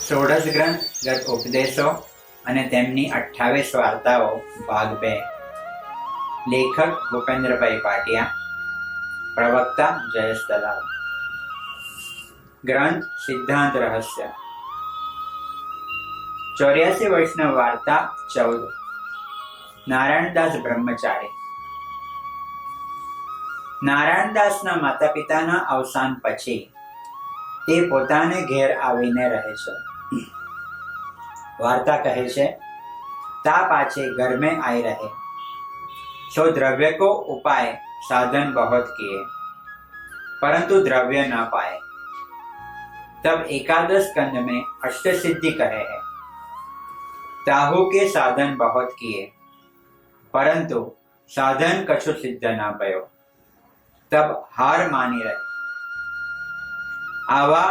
ષોડશ ગ્રંથગત ઉપદેશો અને તેમની 28 વાર્તાઓ ભાગ 2. લેખક ભૂપેન્દ્રભાઈ પાટિયા, પ્રવક્તા જયેશ દલાલ. ગ્રંથ સિદ્ધાંત રહસ્ય. 84 વર્ષના વાર્તા 14. નારાયણદાસ બ્રહ્મચારી. નારાયણદાસના માતા પિતાના અવસાન પછી તે પોતાને ઘેર આવીને રહે છે. वार्ता कहे छे, ता पाछे घर में आई रहे, सो द्रव्य को उपाय साधन बहुत किए, परंतु द्रव्य न पाए. तब एकादश स्कंद में अष्ट सिद्धि कहे है, ताहू के साधन बहुत किए, परंतु साधन कछु सिद्ध न पयो. तब हार मानी रहे. आवा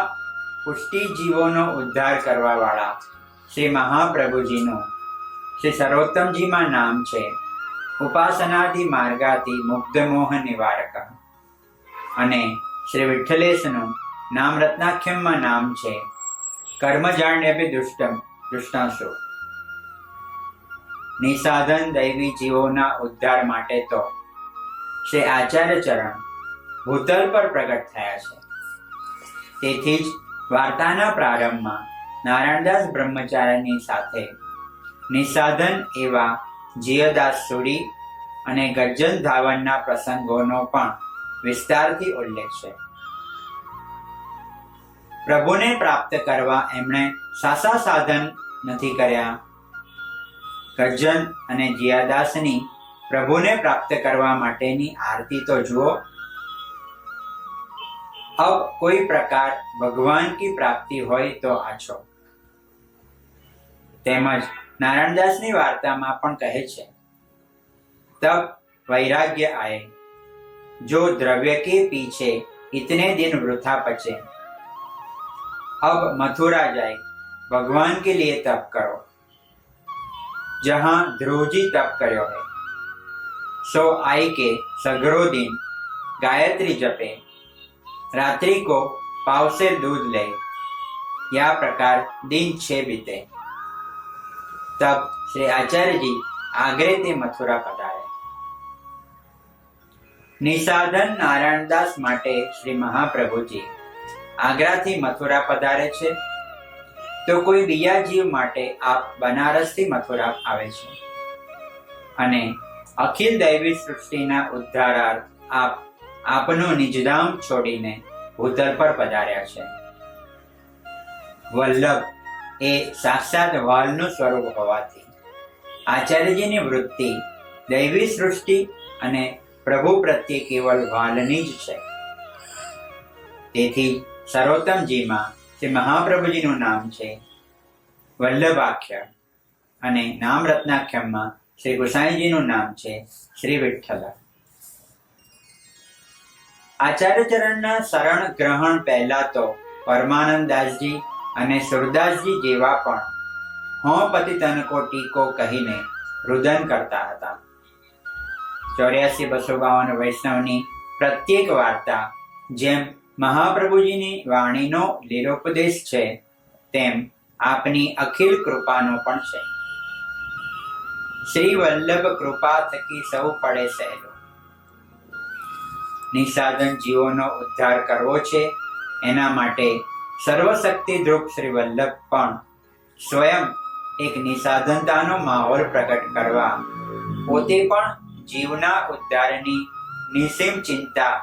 पुष्टि जीवोनो उद्धार करवा वाला श्री महाप्रभुजीનું શ્રી સર્વોત્તમજીમાં નામ છે ઉપાસનાદિ માર્ગાથી મુગ્ધ મોહ નિવારક, અને શ્રી વિઠ્ઠલેશનું નામ રત્નાખ્યમમાં નામ છે કર્મજાણ્યપી દુષ્ટાંશો. નિસાધન દૈવી જીવોના ઉદ્ધાર માટે તો શ્રી આચાર્ય ચરણ ભૂતલ પર પ્રગટ થયા છે. તેથી જ વાર્તાના પ્રારંભમાં નારાયણદાસ બ્રહ્મચારીની સાથે નિસાધન એવા જીયદાસ સુરી અને ગજ્જન ધાવણના પ્રસંગોનો પણ વિસ્તારથી ઉલ્લેખ છે. પ્રભુને પ્રાપ્ત કરવા એમણે સાસા સાધન નથી કર્યા. ગજ્જન અને જીયાદાસની પ્રભુને પ્રાપ્ત કરવા માટેની આરતી તો જુઓ. अब कोई प्रकार भगवान की प्राप्ति હોય તો આછો. તેમજ નારાયણદાસની વાર્તામાં પણ કહે છે, तब वैराग्य आए, जो द्रव्य के पीछे इतने दिन वृथा बचे, अब मथुरा जाए, भगवान के लिए तप करो. जहां ध्रुवजी तप કર્યો है, सो आई के सगरो दिन गायत्री जपे, रात्रि को पाव से दूध ले, या प्रकार दिन 6 बीते. तब श्री आचार्य जी आगरे ते मथुरा पधारे. निसाधन नारायणदास माटे श्री महाप्रभुजी आगराथी मथुरा पधारे छे, तो कोई बीजा जीव माटे आप बनारसथी मथुरा आवे छे, अने अखिल दैवी सृष्टिना उद्धारार्थ आप આપનો નિજધામ છોડીને ભૂતલ પર પધાર્યા છે. વલ્લભ એ સાક્ષાત વાલનું સ્વરૂપ હોવાથી આચાર્યજીની વૃત્તિ દૈવી સૃષ્ટિ અને પ્રભુ પ્રત્યે કેવળ વાલની જ છે. તેથી સર્વોત્તમજીમાં શ્રી મહાપ્રભુજીનું નામ છે વલ્લભાખ્ય, અને નામ રત્નાખ્યમમાં શ્રી ગુસાઈજીનું નામ છે શ્રી વિઠ્ઠલ. આચાર્ય ચરણના શરણ ગ્રહણ પહેલા તો પરમાનંદાસજી અને સુરદાસજી જેવા પણ હો પતિ તનકો ટીકો કહીને રુદન કરતા હતા. 84-252 વૈષ્ણવની પ્રત્યેક વાર્તા જેમ મહાપ્રભુજીની વાણીનો લીલોપદેશ છે, તેમ આપની અખિલ કૃપાનો પણ છે. શ્રી વલ્લભ કૃપા થકી સૌ પડે સહેલો. નિસાધન જીવોનો ઉદ્ધાર કરવો છે, એના માટે સર્વશક્તિ ધ્રુપ શ્રી વલ્લભ પણ સ્વયં એક નિસાધનતાનો માહોલ પ્રગટ કરવા પોતે પણ જીવના ઉદ્ધારની નિસીમ ચિંતા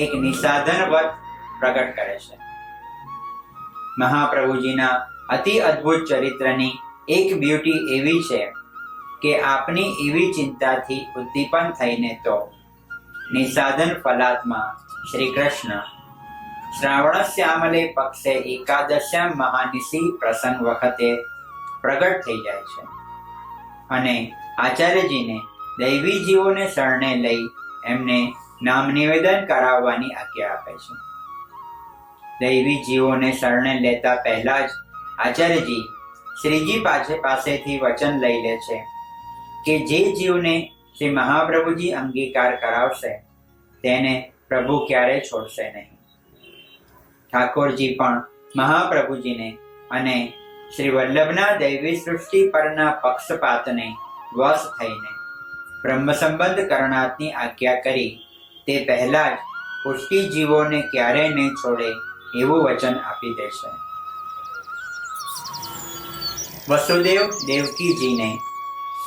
એક નિસાધનવત પ્રગટ કરે છે. મહાપ્રભુજીના અતિ અદ્ભુત ચરિત્રની એક બ્યુટી એવી છે કે આપની એવી ચિંતાથી ઉદ્દીપન થઈને તો નિસાધન ફલાત્મા શ્રી કૃષ્ણ શ્રાવણ શ્યામલે પક્ષે એકાદશ્યામ મહાનિશી પ્રસંગ વખતે પ્રગટ થઈ જાય છે, અને આચાર્યજીને દૈવી જીવોને શરણે લઈ એમને નામ નિવેદન કરાવવાની આજ્ઞા આપે છે. દૈવી જીવોને શરણે લેતા પહેલા જ આચાર્યજી શ્રીજી પાસેથી વચન લઈ લે છે કે જે જીવને શ્રી મહાપ્રભુજી અંગીકાર કરાવશે તેને પ્રભુ ક્યારે છોડશે નહીં. ઠાકોરજી પણ મહાપ્રભુજીને અને શ્રી વલ્લભના દૈવી સૃષ્ટિ પરના પક્ષપાતને વશ થઈને બ્રહ્મ સંબંધ કરણાથની આજ્ઞા કરી તે પહેલા જ પુષ્ટિ જીવોને ક્યારેય નહીં છોડે એવું વચન આપી દેશે. વસુદેવ દેવકીજીને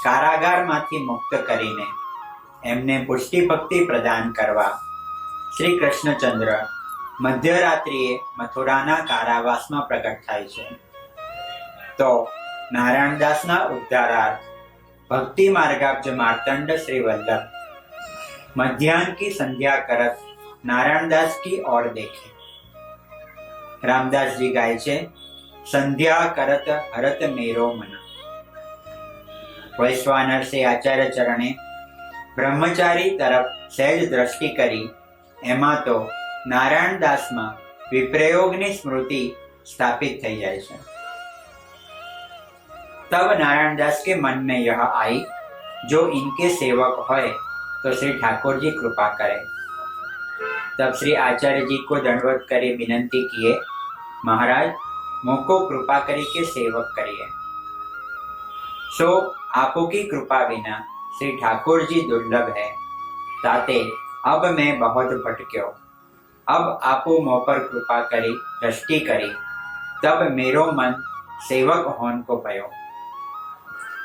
કારાગારમાંથી મુક્ત કરીને એમને પુષ્ટિ ભક્તિ પ્રદાન કરવા શ્રી કૃષ્ણચંદ્ર મધ્યરાત્રિએ મથુરાના કારાવાસમાં પ્રગટ થાય છે. તો નારાયણદાસના ઉદ્ધારાર્થ ભક્તિ માર્ગાબ્જ मार्तंड श्री वल्लभ मध्याह्न की संध्या करत नारायणदास की ओर देखे. रामदास जी गाय છે संध्या करत हरत मेरो मन. वैश्वानर से आचार्य चरणे ब्रह्मचारी तरफ सहज दृष्टि કરી એમાં તો નારાયણદાસમાં વિપ્રયોગની સ્મૃતિ स्थापित થઈ જાય છે. तब नारायणदास के मन में यह आई, जो इनके सेवक होए तो श्री ठाकुर जी कृपा करे. तब श्री आचार्य जी को दंडवत करे विनंती किए, महाराज मुझको कृपा करी के सेवक करिए. सो आपो की कृपा बिना श्री ठाकुर जी दुर्लभ है. ताते अब मैं बहुत भटक्यो. अब आपो मोह पर कृपा करी दृष्टि करी, तब मेरो मन सेवक होन को भयो.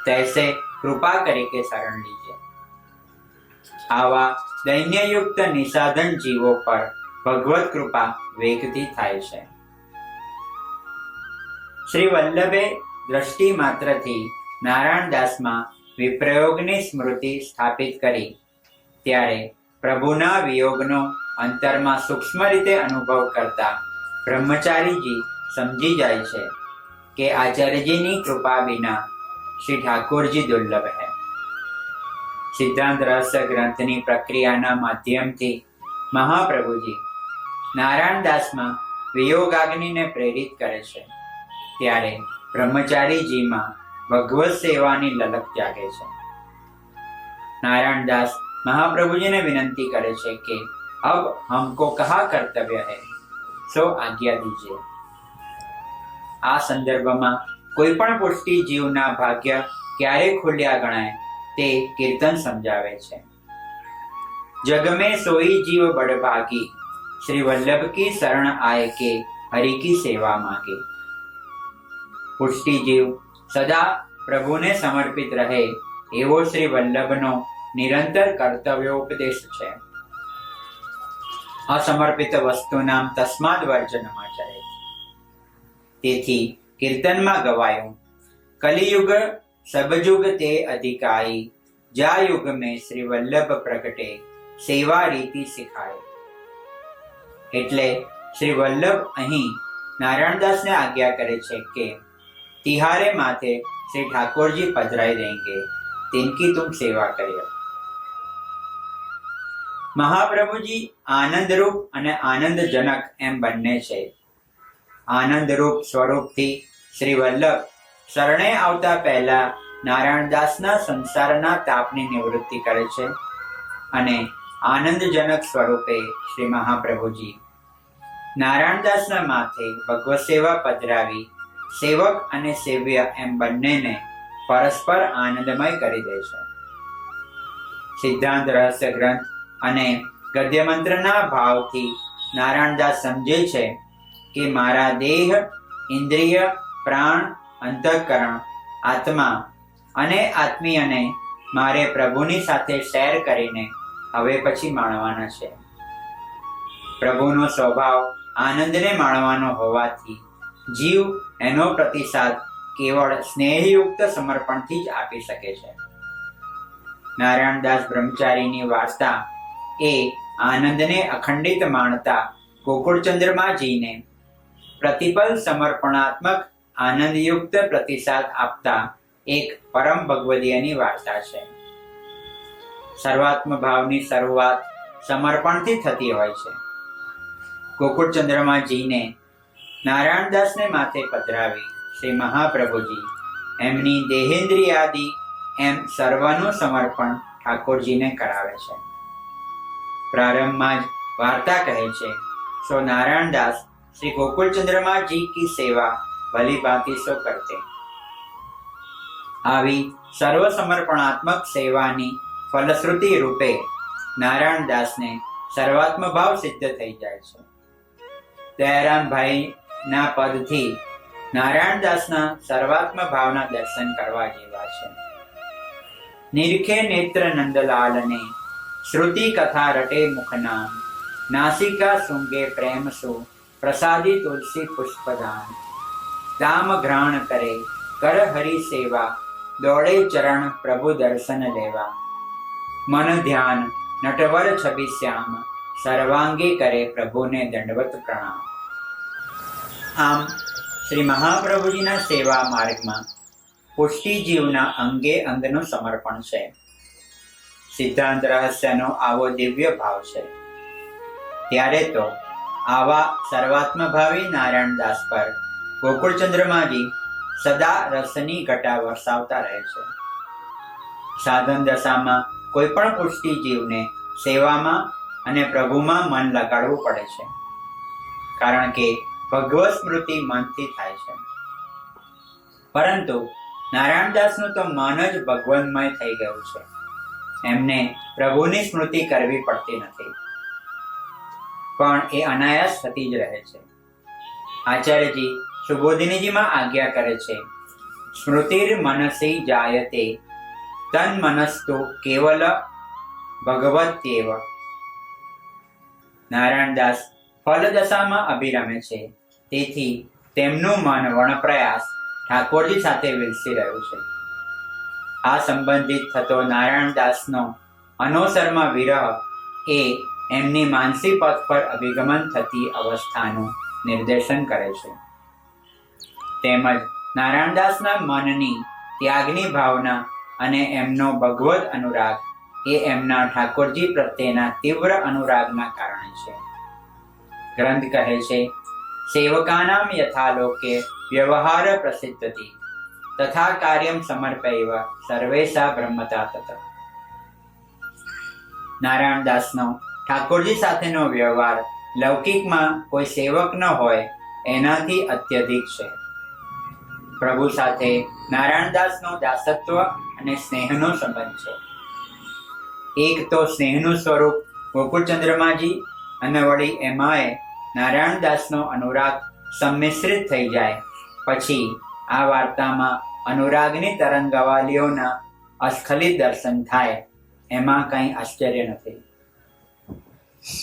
तैसे कृपा करे के शरण लीजिए. आवा दैन्ययुक्त निसाधन जीवो पर भगवत कृपा वेगती थाय छे. श्री वल्लभे दृष्टि मात्रथी नारायणदासमां विप्रयोगनी स्मृति स्थापित करी त्यारे प्रभुना वियोगनो अंतरमां सूक्ष्म रीते अनुभव करता ब्रह्मचारीजी समझी जाय छे के आचार्यजीनी कृपा बिना श्री ठाकुर जी दुर्लभ है. सिद्धांत रहस्य ग्रंथनी प्रक्रियाना माध्यमथी महाप्रभुजी नारायणदासमां वियोगाग्निने प्रेरित करे छे त्यारे ब्रह्मचारीजीमां भगवत सेवानी ललक जागे छे. नारायणदास महाप्रभुजीने विनंती करे छे कि अब हमको कहा कर्तव्य है, सो आज्ञा दीजिए. आ संदर्भमां કોઈ પણ પુષ્ટિ જીવના ભાગ્ય ક્યારે ખુલ્યા ગણાય તે કીર્તન સમજાવે છે. જગ में सोई जीव बड़भागी, श्री वल्लभ की शरण आए के हरि की सेवा मांगे. પુષ્ટિ જીવ સદા પ્રભુને સમર્પિત રહે એવો શ્રી વલ્લભનો નિરંતર કર્તવ્યોપદેશ છે. અસમર્પિત વસ્તુનામ તસ્માદ વર્જનમાચરે. તેથી कीर्तन में गवायूं, कलियुग सबजुग ते अधिकाई, जा युग में श्री वल्लभ प्रगटे सेवा रीति सिखाए. એટલે શ્રી વલ્લભ અહીં નારાયણદાસ ને આજ્ઞા કરે છે કે तिहारे माथे श्री ठाकुर जी पधराई देंगे, तिनकी तुम सेवा करियो. महाप्रभुजी आनंद रूप અને આનંદજનક એમ બંને છે. આનંદ રૂપ સ્વરૂપથી શ્રી વલ્લભ શરણે આવતા પહેલા નારાયણદાસના સંસારના તાપની નિવૃત્તિ કરે છે અને આનંદજનક સ્વરૂપે શ્રી મહાપ્રભુજી નારાયણદાસના માથે ભગવત સેવા પધરાવી સેવક અને સેવ્ય એમ બંનેને પરસ્પર આનંદમય કરી દે છે. સિદ્ધાંત રહસ્ય ગ્રંથ અને ગદ્ય મંત્રના ભાવથી નારાયણદાસ સમજે છે કે મારા દેહ, ઇન્દ્રિય, પ્રાણ, અંતઃકરણ, આત્મા અને આત્મીયને મારે પ્રભુની સાથે શેર કરીને હવે પછી માણવાના છે. પ્રભુનો સ્વભાવ આનંદને માણવાનો હોવાથી જીવ એનો પ્રતિસાદ કેવળ સ્નેહયુક્ત સમર્પણથી જ આપી શકે છે. નારાયણદાસ બ્રહ્મચારીની વાર્તા એ આનંદને અખંડિત માણતા ગોકુળચંદ્રમાજીને પ્રતિપલ સમર્પણાત્મક આનંદયુક્ત પ્રતિસાદ આપતા એક પરમ ભગવદીયની વાર્તા છે. સર્વાત્મ ભાવની શરૂઆત સમર્પણથી થતી હોય છે. ગોકુળચંદ્રમાજીને નારાયણદાસને માથે પધરાવી શ્રી મહાપ્રભુજી એમની દેહેન્દ્રિયાદિ એમ સર્વનું સમર્પણ ઠાકોરજીને કરાવે છે. પ્રારંભમાં જ વાર્તા કહે છે, સો નારાયણદાસ श्री गोकुल चंद्रमा जी की सेवा ભલી ભાંતિ સો કરતે. આવી સર્વસમર્પણાત્મક સેવાની ફલશ્રુતિ રૂપે નારાયણ દાસને સર્વાત્મ ભાવ સિદ્ધ થઈ જાય છે. દયારામભાઈ ના પદથી નારાયણ દાસના સર્વાત્મ ભાવના દર્શન કરવા જેવા છે. નિરખે નેત્ર નંદલાલને શ્રુતિ કથા રટે મુખનામ, નાસિકા સુંગે પ્રેમ સુ પ્રસાદી તુલસી પુષ્પદાન. દામ ઘ્રાણ કરે કર હરિ સેવા, દોડે ચરણ પ્રભુ દર્શન લેવા. મન ધ્યાન નટવર છબી શ્યામ, સર્વાંગી કરે પ્રભુને દંડવત પ્રણામ. આમ શ્રી મહાપ્રભુજીના સેવા માર્ગમાં પુષ્ટિજીવના અંગે અંગનું સમર્પણ છે. સિદ્ધાંત રહસ્યનો આવો દિવ્ય ભાવ છે. ત્યારે તો આવા સર્વાત્મભાવી નારાયણ દાસ પર ગોકુળચંદ્રમાજી સદા રસની ઘટા વરસાવતા રહે છે. સાધન દશામાં કોઈ પણ પુષ્ટિ જીવને સેવામાં અને પ્રભુમાં મન લગાડવું પડે છે, કારણ કે ભગવત સ્મૃતિ મનથી થાય છે. પરંતુ નારાયણદાસનું તો મન જ ભગવન્મય થઈ ગયું છે. એમને પ્રભુની સ્મૃતિ કરવી પડતી નથી, પણ એ અનાયાસ થતી જ રહે છે. આચાર્યજી સુબોધિનીજીમાં આજ્ઞા કરે છે, સ્મૃતિર મનસી જાયતે તન મનસ્તુ કેવલ ભગવત્યેવ. નારાયણદાસ ફલદશામાં અભિરમે છે, તેથી તેમનું મન વણપ્રયાસ ઠાકોરજી સાથે વિલસી રહ્યું છે. આ સંબંધિત થતો નારાયણદાસનો અનોસરમાં વિરહ એ એમની માનસી પથ પર અભિગમન થતી અવસ્થાનું નિર્દેશન કરે છે. તેમજ નારાયણદાસના મનની ત્યાગની ભાવના અને એમનો ભગવદ અનુરાગ એ એમના ઠાકોરજી પ્રત્યેના તીવ્ર અનુરાગના કારણે છે. ગ્રંથ કહે છે, સેવકાનામ યથાલોકે વ્યવહાર પ્રસિદ્ધતિ તથા કાર્યમ સમર્પૈવ સર્વેશા બ્રહ્મતા તત. નારાયણદાસનો ઠાકોરજી સાથેનો વ્યવહાર લૌકિકમાં કોઈ સેવક ન હોય એનાથી અત્યધિક છે. પ્રભુ સાથે નારાયણદાસનો દાસત્વ અને સ્નેહનો સંબંધ છે. એક તો સ્નેહનું સ્વરૂપ ગોકુળચંદ્રમાજી અને વળી એમાંય નારાયણદાસનો અનુરાગ સંમિશ્રિત થઈ જાય પછી આ વાર્તામાં અનુરાગની તરંગવાલીઓના અસ્ખલિત દર્શન થાય એમાં કંઈ આશ્ચર્ય નથી.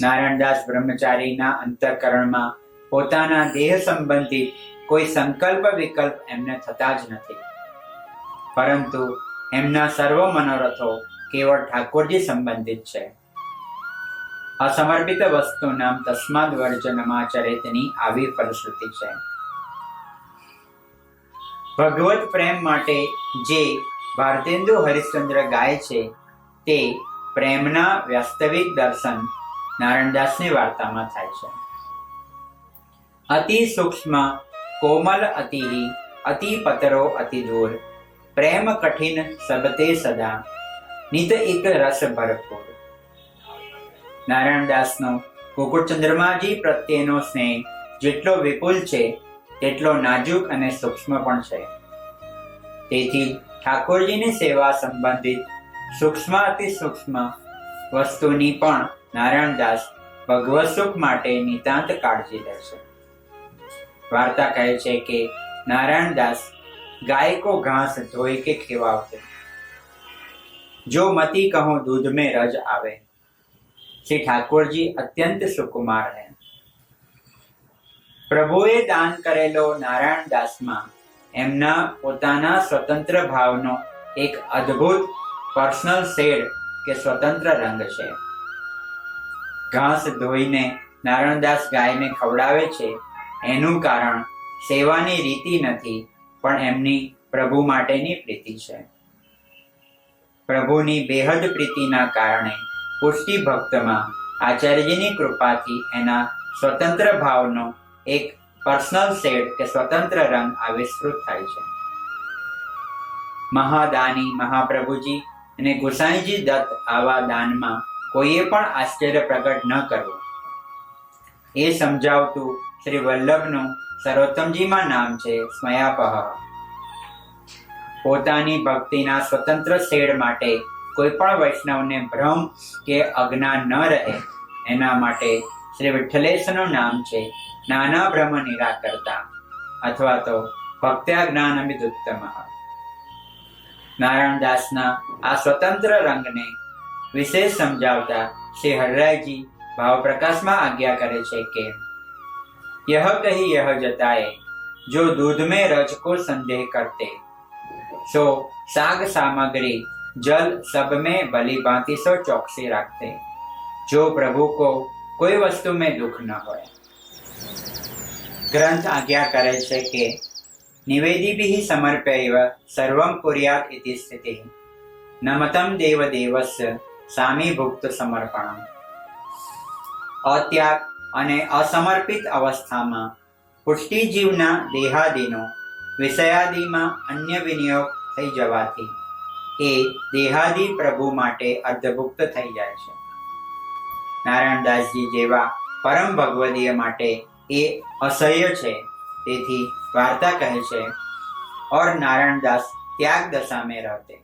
નારાયણદાસ બ્રહ્મચારીના અંતઃકરણમાં પોતાના દેહ સંબંધિત કોઈ સંકલ્પ વિકલ્પ એમને થતા જ નથી, પરંતુ એમના સર્વ મનોરથો કેવળ ઠાકોરજી સંબંધિત છે. અસમર્પિત વસ્તુ નામ તસ્માદ વર્જનમાચરેતની આવી ફલશ્રુતિ છે. ભગવત પ્રેમ માટે જે ભારતેન્દુ હરિશ્ચંદ્ર ગાય છે તે પ્રેમના વાસ્તવિક દર્શન નારાયણદાસની વાર્તામાં થાય છે. અતિ સૂક્ષ્મ કોમલ અતિ અતિ પતરો અતિ દૂર, પ્રેમ કઠિન સબતે સદા, નિત એક રસ ભરપૂર. નારાયણદાસનો ગોકુળચંદ્રમાજી પ્રત્યેનો સ્નેહ જેટલો વિપુલ છે તેટલો નાજુક અને સૂક્ષ્મ પણ છે. તેથી ઠાકોરજીની સેવા સંબંધિત સૂક્ષ્મ અતિ સૂક્ષ્મ વસ્તુની પણ નારાયણદાસ ભગવત સુખ માટે નિતાંત કાળજી લે છે. વાર્તા કહે છે કે નારાયણદાસ ગાય કો ઘાસ ધોઈ કે ખिलाते, जो मती कहो दूध में रज आवे. श्री ठाकुर जी अत्यंत सुकुमार है. પ્રભુએ દાન કરેલો નારાયણ દાસમાં એમના પોતાના સ્વતંત્ર ભાવનો એક અદ્ભુત પર્સનલ શેડ કે સ્વતંત્ર રંગ છે. ઘાસ ધોઈને નારાયણદાસ ગાયને ખવડાવે છે એનું કારણ સેવાની રીતિ નથી, પણ એમની પ્રભુ માટેની પ્રીતિ છે. પ્રભુની બેહદ પ્રીતિના કારણે પુષ્ટિ ભક્તમાં આચાર્યજીની કૃપાથી એના સ્વતંત્ર ભાવનો એક પર્સનલ શેડ કે સ્વતંત્ર રંગ આવિષ્કૃત થાય છે. મહાદાની મહાપ્રભુજી અને ગુસાઈજી દત્ત આવા દાનમાં કોઈએ પણ આશ્ચર્ય પ્રગટ ન કરવું એ સમજાવતું શ્રી વલ્લભનું સર્વોત્તમજીમાં નામ છે સ્મયાપહ. પોતાની ભક્તિના સ્વતંત્ર શેડ માટે કોઈ પણ વૈષ્ણવને ભ્રમ કે અજ્ઞાન ન રહે એના માટે શ્રી વિઠ્ઠલેશનું નામ છે નાના ભ્રમ નિરાકર્તા અથવા તો ભક્ત્યા જ્ઞાનમિદુત્તમ. નારાયણદાસના આ સ્વતંત્ર રંગને વિશેષ સમજાવતા શ્રી હરરાયજી ભાવપ્રકાશમાં આજ્ઞા કરે છે કે यह कही यह जताए जो दूध में रज को संदेह करते सो साग सामग्री जल सब में भली भांति सो चौकसी रखते जो प्रभु को कोई वस्तु में दुख न हो. ग्रंथ आज्ञा करे છે કે નિવેદિભિઃ સમર્પ્યૈવ સર્વં કુર્યાત ઇતિ સ્થિતિઃ નમતં દેવ દેવસ્ય સામીભુક્ત સમર્પણમ. અત્યાગ અને અસમર્પિત અવસ્થામાં પુષ્ટિજીવના દેહાદિનો વિષયાદિમાં અન્ય વિનિયોગ થઈ જવાથી એ દેહાદિ પ્રભુ માટે અર્ધભુક્ત થઈ જાય છે. નારાયણદાસજી જેવા પરમ ભગવદીય માટે એ અસહ્ય છે. તેથી વાર્તા કહે છે ઓર નારાયણદાસ ત્યાગ દશા में रहते.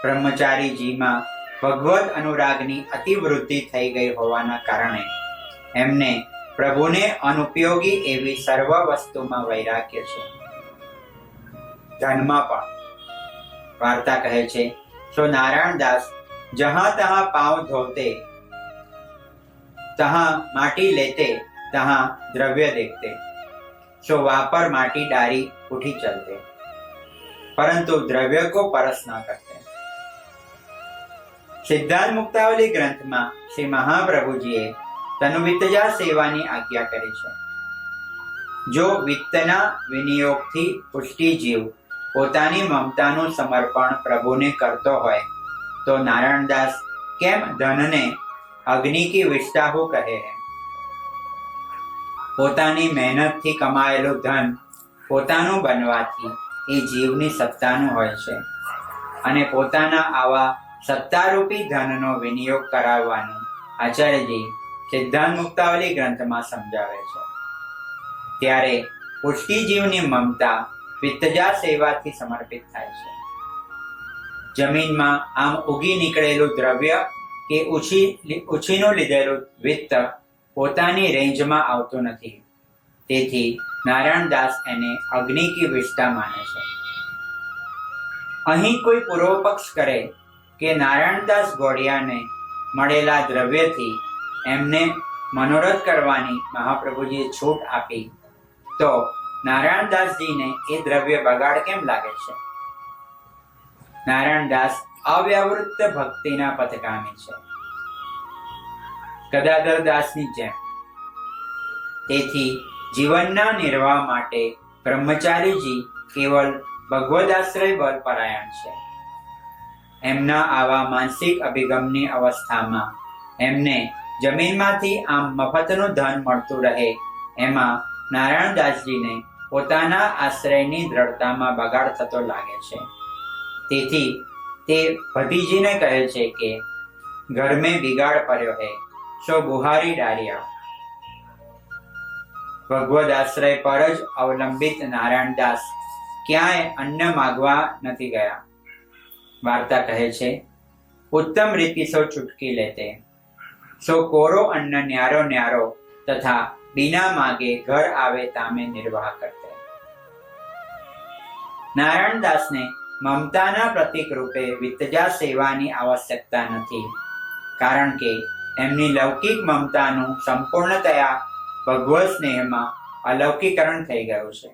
બ્રહ્મચારીજીમાં ભગવદ અનુરાગની અતિવૃદ્ધિ થઈ ગઈ હોવાના કારણે એમને પ્રભુને અનુપયોગી એવી સર્વ વસ્તુમાં વૈરાગ્ય છે. ધનમાં પણ વાર્તા કહે છે તો નારાયણદાસ જહાં તહાં પાँव ધોતે तहाँ माटी लेते तहाँ द्रव्य देखते सो वापर माटी डारी उठी चलते परंतु द्रव्य को परस न करते. सिद्धांत मुक्तावली ग्रंथ में श्री महाप्रभुजीए तनुवित्तजा सेवानी आज्ञा करी है. जो वित्तना विनियोग थी पुष्टि जीव पोतानी ममताનું સમર્પણ પ્રભુને કરતો હોય તો નારાયણદાસ કેમ ધનને અગ્નિ કી વિષ્ઠા કહે છે. પોતાની મહેનતથી કમાયેલું ધન પોતાનું બનવાથી એ જીવની સત્તાનું હોય છે અને પોતાના આવા સત્તારૂપી ધનનો વિનિયોગ કરાવવાનું આચાર્યજી સિદ્ધાંત મુક્તાવલી ગ્રંથમાં સમજાવે છે. ત્યારે પુષ્ટિજીવની મમતા વિત્તજા સેવાથી સમર્પિત થાય છે. જમીનમાં આમ ઉગી નીકળેલું દ્રવ્ય કે ઉછીનું લીધેલું વિત્ત પોતાની રેન્જમાં આવતું નથી. તેથી નારાયણદાસ એને અગ્નિ કી વિષ્ઠા માને છે. અહીં કોઈ પૂર્વ પક્ષ કરે કે નારાયણદાસ ગોળિયાને મળેલા દ્રવ્યથી એમને મનોરથ કરવાની મહાપ્રભુજીએ છૂટ આપી તો નારાયણદાસજીને એ દ્રવ્ય બગાડ કેમ લાગે છે? નારાયણદાસ અવ્યાવૃત્ત ભક્તિના પથગામી છે, ગદાધરદાસની જેમ. તેથી જીવનના નિર્વાહ માટે બ્રહ્મચારીજી કેવલ ભગવદાશ્રય બલપરાયણ છે. એમના આવા માનસિક અભિગમની અવસ્થામાં એમને જમીનમાંથી આમ મફતનું ધન મળતું રહે એમાં નારાયણદાસજીને પોતાના આશ્રયની દ્રઢતામાં બગાડ થતો લાગે છે. તેથી તે ભતીજીને કહે છે કે ઘર મેં બિગાડ પડ્યો હે સો બુહારી ડારિયા. ભગવદ આશ્રય પર જ અવલંબિત નારાયણદાસ ક્યાંય અન્ન માગવા નથી ગયા. વાર્તા કહે છે ઉત્તમ રીતિ સો ચુટકી લેતે સો કોરો અન્ન ન્યારો ન્યારો તથા बिना मांगे घर आवे तामे निर्वाह करते. नारायणदास ने ममताना प्रतीक रूपे वित्तजा सेवानी आवश्यकता નથી, કારણ કે એમની લૌકિક મમતાનું સંપૂર્ણતયા ભગવત સ્નેહમાં અલૌકીકરણ થઈ ગયું છે.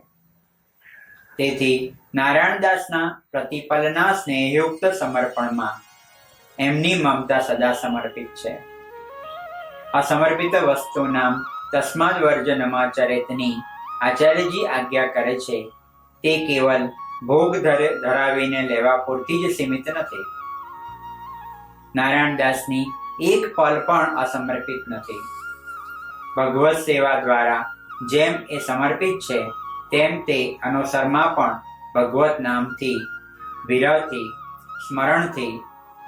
તેથી નારાયણદાસના પ્રતિપલના સ્નેહયુક્ત સમર્પણમાં એમની મમતા સદા સમર્પિત છે. અસમર્પિત વસ્તુ નામ તસ્માદ વર્જનમાચરેતની આચાર્યજી આજ્ઞા કરે છે તે કેવલ ભોગ ધરાવીને લેવા પૂરતી જ સીમિત નથી. નારાયણદાસની એક પલ પણ અસમર્પિત નથી. ભગવત સેવા દ્વારા જેમ એ સમર્પિત છે તેમ તે અનુસરમાં પણ ભગવત નામથી, વિરહથી, સ્મરણથી,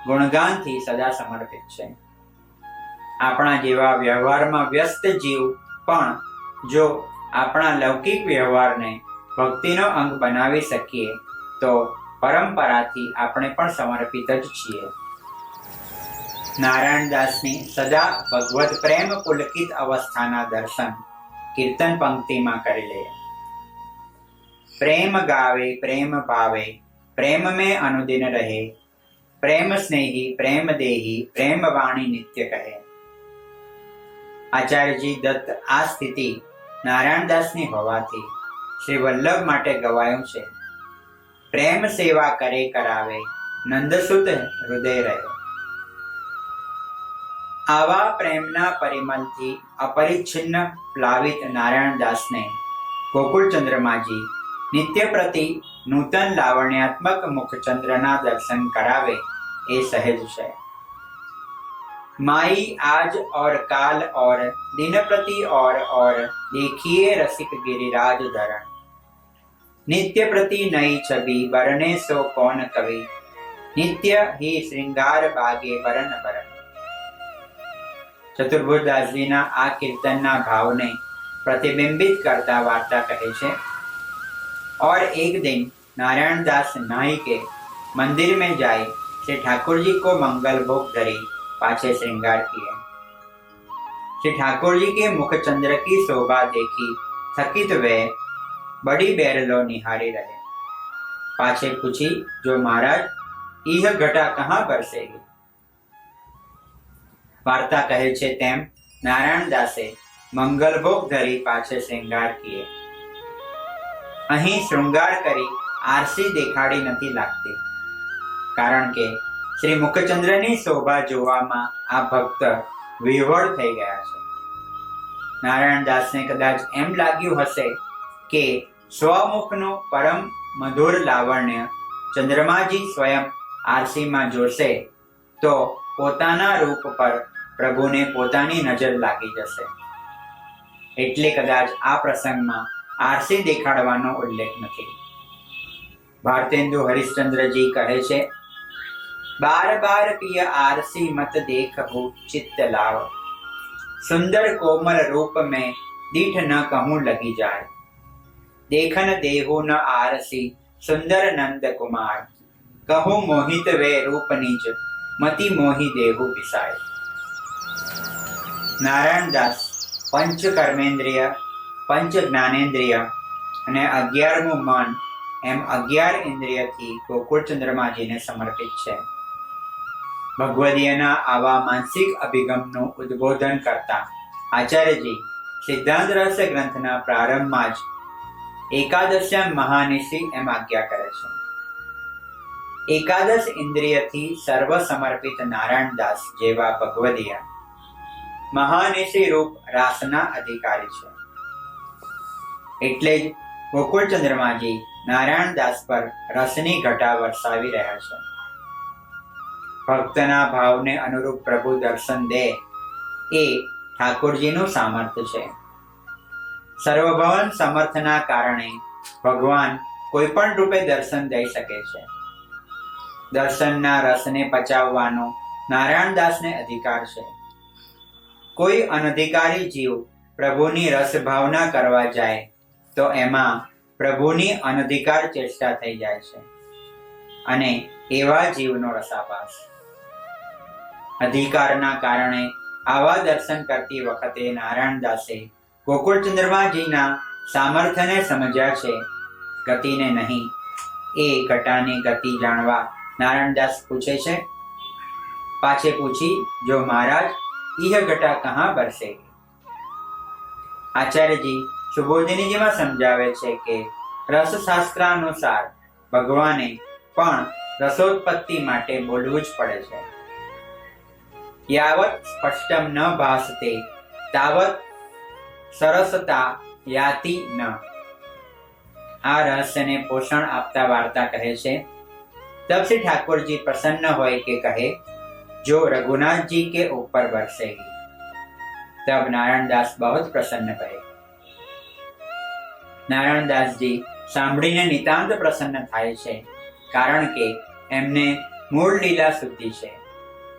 ગુણગાનથી સદા સમર્પિત છે. આપણા જેવા વ્યવહારમાં વ્યસ્ત જીવ પણ જો આપણા લૌકિક વ્યવહારને ભક્તિનો અંગ બનાવી શકીએ તો પરંપરાથી આપણે પણ સમર્પિત જ છીએ. નારાયણદાસની સદા ભગવત પ્રેમ પુલકિત અવસ્થાના દર્શન કીર્તન પંક્તિમાં કરી લે. પ્રેમ ગાવે પ્રેમ ભાવે પ્રેમ में अनुदिन रहे, प्रेम स्नेही प्रेम देही प्रेम वाणी नित्य કહે. આચાર્યજી દત્ત આ સ્થિતિ નારાયણદાસની હોવાથી શ્રી વલ્લભ માટે ગવાયું છે. પ્રેમ સેવા કરે કરાવે નંદસુત હૃદય રહે. આવા પ્રેમના પરિમલથી અપરિચ્છિન્ન પ્લાવિત નારાયણદાસને ગોકુળચંદ્રમાજી નિત્ય પ્રતિ નૂતન લાવણ્યાત્મક મુખચંદ્રના દર્શન કરાવે એ સહેજ છે. माई आज और काल और दिन प्रति और देखिए रसिक गिरिराज धरण, नित्य प्रति नई छवि बरने सो कौन कवि, नित्य ही श्रृंगार बागे बरन बरन. ચતુર્ભુજદાસજીના આ કીર્તનના ભાવને પ્રતિબિંબિત કરતા વાર્તા કહે છે. और एक दिन नारायण दास नहाई के मंदिर में जाए श्री ठाकुर जी को मंगल भोग धरी पाछे श्रृंगार किए. श्री ठाकुर जी के मुख चंद्र की शोभा देखी थकित वे बड़ी बैरलो निहारी रहे. पाछे पूछी, जो महाराज यह घटा कहाँ बरसेगी. वार्ता कहे छे तेम नारायण दासे मंगल भोग धरी पाछे श्रृंगार किए. અહીં શૃંગાર કરી આરસી દેખાડી નથી લાગતી, કારણ કે શ્રી મુખચંદ્રની શોભા જોવામાં આ ભક્ત વિહવળ થઈ ગયા છે. નારાયણદાસને કદાચ એમ લાગ્યું હશે કે સ્વમુખનું પરમ મધુર લાવણ્ય ચંદ્રમાજી સ્વયં આરસીમાં જોશે તો પોતાના રૂપ પર પ્રભુને પોતાની નજર લાગી જશે, એટલે કદાચ આ પ્રસંગમાં આરસી દેખાડવાનો ઉલ્લેખ નથી. ભારતેન્દુ હરિશ્ચંદ્રજી કહે છે, બાર બાર પિય આરસી મત દેખહુ ચિત્ત લાવ, સુંદર કોમલ रूप में दीठ न कहूं लगी जाए, देखन देहु न आरसी सुंदर नंद कुमार, कहूं मोहित वे रूप निज मति मोहि देहु बिसाय. નારાયણદાસ પંચ કર્મેન્દ્રિય, પંચ જ્ઞાનેન્દ્રિય અને 11મું મન એમ 11 ઇન્દ્રિયથી ગોકુળચંદ્રમાજીને સમર્પિત છે. ભગવદીયના આવા માનસિક અભિગમનું ઉદ્બોધન કરતા આચાર્યજી સિદ્ધાંત રહસ્ય ગ્રંથના પ્રારંભમાં જ એકાદશ્યામ મહાનિશી એમ આજ્ઞા કરે છે. એકાદશ ઇન્દ્રિયથી સર્વ સમર્પિત નારાયણદાસ જેવા ભગવદીય મહાનિશી રૂપ રાસના અધિકારી છે. એટલે જ ગોકુળચંદ્રમાજી નારાયણદાસ પર રસની ઘટા વરસાવી રહ્યા છે. ભક્તના ભાવને અનુરૂપ પ્રભુ દર્શન દે એ ઠાકોરજીનું સામર્થ્ય છે. સર્વભવન સમર્થના કારણે ભગવાન કોઈ પણ રૂપે દર્શન દઈ શકે છે. દર્શનના રસને પચાવવાનો નારાયણદાસને અધિકાર છે. કોઈ અનધિકારી જીવ પ્રભુની રસ ભાવના કરવા જાય તો એમાં પ્રભુની અનધિકાર ચેષ્ટા થઈ જાય છે અને એવા જીવનો રસાભાસ. અધિકારના કારણે આવા દર્શન કરતી વખતે નારાયણદાસે ગોકુળચંદ્રમાજીના સામર્થ્યને સમજ્યા છે, ગતિને નહીં. એ ઘટાની ગતિ જાણવા નારાયણદાસ પૂછે છે, પાછે પૂછી, જો મહારાજ ઈહ ઘટા કહાં બરસેગી. આચાર્યજી સુબોધિનીજીમાં સમજાવે છે કે રસશાસ્ત્રાનુસાર ભગવાને પણ રસોત્પત્તિ માટે બોલવું જ પડે છે. યાવત સ્પષ્ટમ ન ભાસતે તાવત સરસતા યાતિ ન. આ રહસ્યને પોષણ આપતા વાર્તા કહે છે, तब से ठाकुर जी प्रसन्न होए के कहे, जो रघुनाथ जी के ऊपर बरसेगी. तब नारायणदास बहुत प्रसन्न भये. નારાયણદાસજી સાંભળીને નિતાંત પ્રસન્ન થાય છે, કારણ કે એમને મૂળ લીલા શુદ્ધિ છે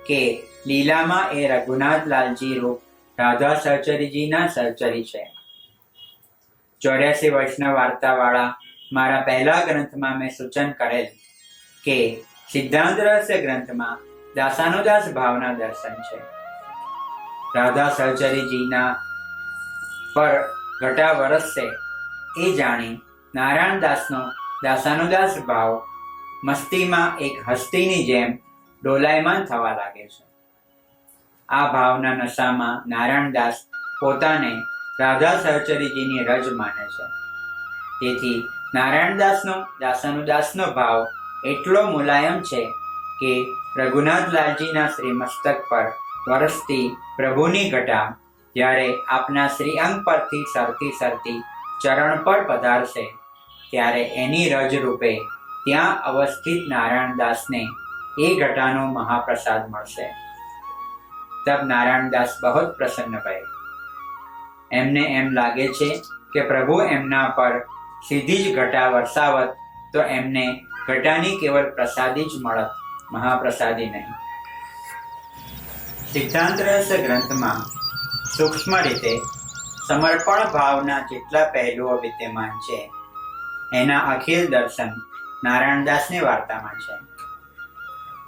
કે લીલામાં એ રઘુનાથલાલજી રૂપ રાધા સહચરીજીના સહચરી છે 84 વૈષ્ણવ વાર્તા વાળા મારા પહેલા ગ્રંથમાં મેં સૂચન કરેલ કે સિદ્ધાંત રહસ્ય ગ્રંથમાં દાસાનુદાસ ભાવના દર્શન છે. રાધા સહચરીજીના પર ઘટા વરસશે એ જાણી નારાયણ દાસનો દાસાનુદાસ ભાવ મસ્તીમાં એક હસ્તીની જેમ ડોલાયમાન થવા લાગે છે. આ ભાવના નશામાં નારાયણદાસ પોતાને રાધા સહચરીજીની રજ માને છે. તેથી નારાયણદાસનો દાસાનુદાસનો ભાવ એટલો મુલાયમ છે કે રઘુનાથલાલજીના શ્રી મસ્તક પર વરસતી પ્રભુની ઘટા જ્યારે આપના શ્રી અંગ પરથી સરતી સરતી ચરણ પર પધારશે ત્યારે એની રજ રૂપે ત્યાં અવસ્થિત નારાયણદાસને એ ઘટાનો મહાપ્રસાદ મળશે. તબ નારાયણદાસ બહુ પ્રસન્ન ભય. એમને એમ લાગે છે કે પ્રભુ એમના પર સીધી જ ઘટા વરસાવત તો એમને ઘટાની કેવલ પ્રસાદી જ મળત, મહાપ્રસાદી નહીં. સિદ્ધાંત રહસ્ય ગ્રંથમાં સૂક્ષ્મ રીતે સમર્પણ ભાવના જેટલા પહેલુઓ વિદ્યમાન છે એના અખિલ દર્શન નારાયણદાસની વાર્તામાં છે.